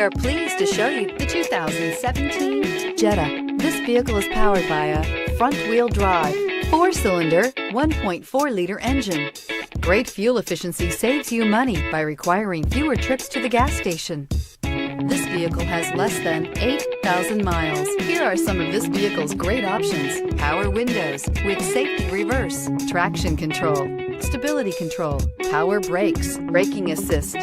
are pleased to show you the 2017 Jetta. This vehicle is powered by a front-wheel drive, 4-cylinder, 1.4-liter engine. Great fuel efficiency saves you money by requiring fewer trips to the gas station. This vehicle has less than 8,000 miles. Here are some of this vehicle's great options: power windows with safety reverse, traction control, stability control, power brakes, braking assist.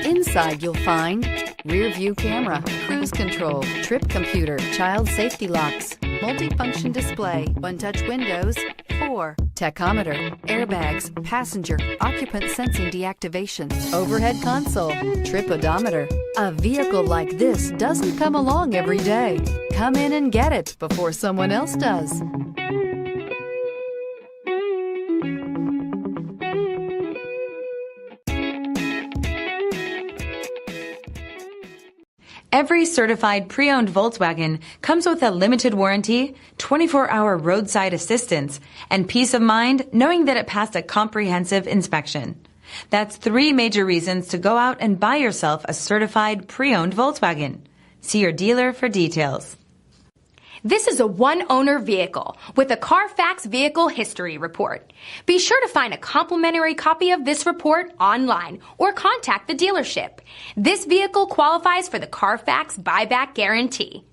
Inside you'll find rear view camera, cruise control, trip computer, child safety locks, multifunction display, one-touch windows, 4, tachometer, airbags, passenger, occupant sensing deactivation, overhead console, trip odometer. A vehicle like this doesn't come along every day. Come in and get it before someone else does. Every certified pre-owned Volkswagen comes with a limited warranty, 24-hour roadside assistance, and peace of mind knowing that it passed a comprehensive inspection. That's 3 major reasons to go out and buy yourself a certified pre-owned Volkswagen. See your dealer for details. This is a one-owner vehicle with a Carfax Vehicle History Report. Be sure to find a complimentary copy of this report online or contact the dealership. This vehicle qualifies for the Carfax Buyback Guarantee.